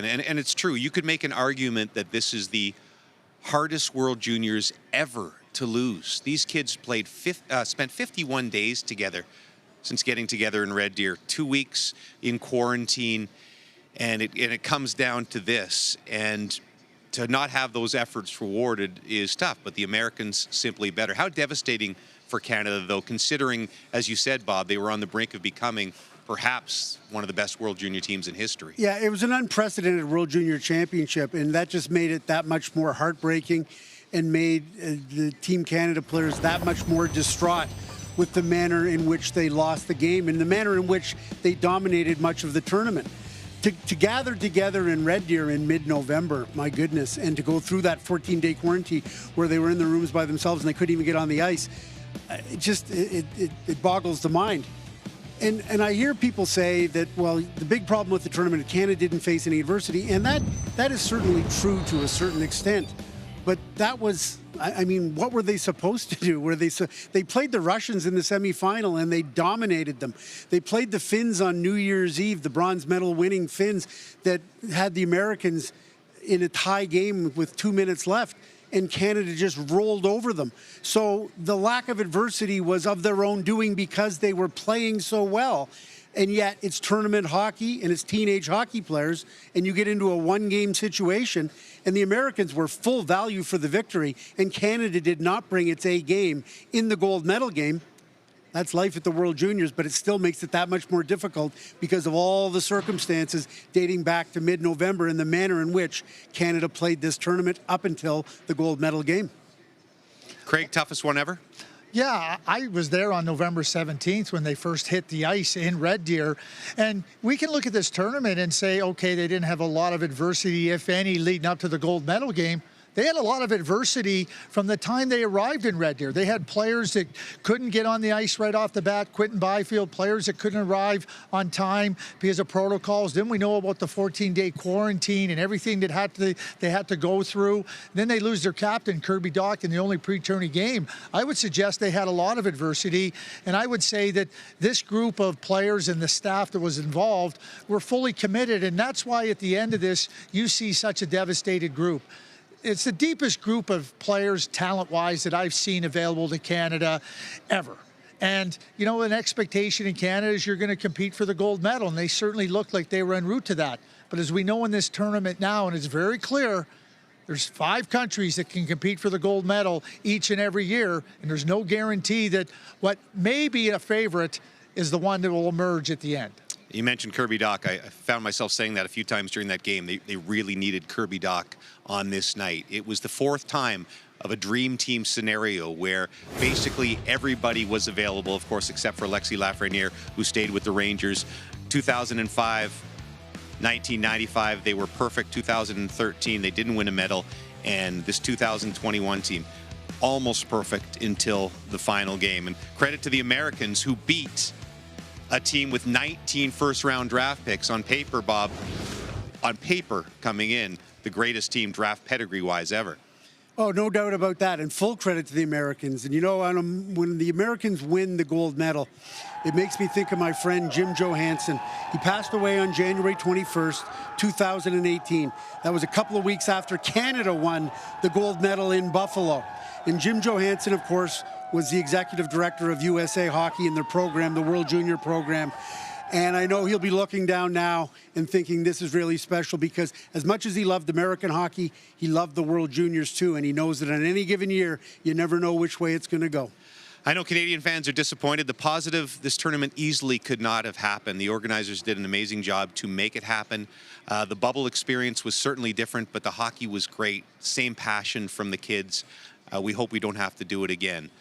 And it's true. You could make an argument that this is the hardest World Juniors ever to lose. These kids spent 51 days together since getting together in Red Deer, 2 weeks in quarantine, and it comes down to this. And to not have those efforts rewarded is tough, but the Americans simply better. How devastating for Canada, though, considering, as you said, Bob, they were on the brink of becoming perhaps one of the best World Junior teams in history. Yeah, it was an unprecedented World Junior Championship, and that just made it that much more heartbreaking and made the Team Canada players that much more distraught with the manner in which they lost the game and the manner in which they dominated much of the tournament. To gather together in Red Deer in mid-November, my goodness, and to go through that 14-day quarantine where they were in the rooms by themselves and they couldn't even get on the ice, it boggles the mind. And I hear people say that, well, the big problem with the tournament, Canada didn't face any adversity, and that is certainly true to a certain extent. But that was, I mean, what were they supposed to do? They played the Russians in the semifinal and they dominated them. They played the Finns on New Year's Eve, the bronze medal winning Finns that had the Americans in a tie game with 2 minutes left, and Canada just rolled over them. So the lack of adversity was of their own doing because they were playing so well. And yet it's tournament hockey and it's teenage hockey players, and you get into a one-game situation, and the Americans were full value for the victory, and Canada did not bring its A game in the gold medal game. That's life at the World Juniors, but it still makes it that much more difficult because of all the circumstances dating back to mid-November and the manner in which Canada played this tournament up until the gold medal game. Craig, toughest one ever? Yeah, I was there on November 17th when they first hit the ice in Red Deer. And we can look at this tournament and say, okay, they didn't have a lot of adversity, if any, leading up to the gold medal game. They had a lot of adversity from the time they arrived in Red Deer. They had players that couldn't get on the ice right off the bat, Quinton Byfield, players that couldn't arrive on time because of protocols. Then we know about the 14-day quarantine and everything that they had to go through. Then they lose their captain, Kirby Dach, in the only pre-tourney game. I would suggest they had a lot of adversity, and I would say that this group of players and the staff that was involved were fully committed, and that's why at the end of this, you see such a devastated group. It's the deepest group of players, talent-wise, that I've seen available to Canada ever. And, you know, an expectation in Canada is you're going to compete for the gold medal, and they certainly looked like they were en route to that. But as we know in this tournament now, and it's very clear, there's 5 countries that can compete for the gold medal each and every year, and there's no guarantee that what may be a favorite is the one that will emerge at the end. You mentioned Kirby Dach. I found myself saying that a few times during that game. They really needed Kirby Dach on this night. It was the 4th time of a dream team scenario where basically everybody was available, of course, except for Alexis Lafreniere, who stayed with the Rangers. 2005, 1995, they were perfect. 2013, they didn't win a medal. And this 2021 team, almost perfect until the final game. And credit to the Americans who beat a team with 19 first-round draft picks. On paper, Bob, on paper coming in, the greatest team draft pedigree-wise ever. Oh, no doubt about that, and full credit to the Americans. And you know, when the Americans win the gold medal, it makes me think of my friend Jim Johansson. He passed away on January 21st, 2018. That was a couple of weeks after Canada won the gold medal in Buffalo. And Jim Johansson, of course, was the executive director of USA Hockey in their program, the World Junior program. And I know he'll be looking down now and thinking this is really special because as much as he loved American hockey, he loved the World Juniors too. And he knows that on any given year, you never know which way it's going to go. I know Canadian fans are disappointed. The positive, this tournament easily could not have happened. The organizers did an amazing job to make it happen. The bubble experience was certainly different, but the hockey was great. Same passion from the kids. We hope we don't have to do it again.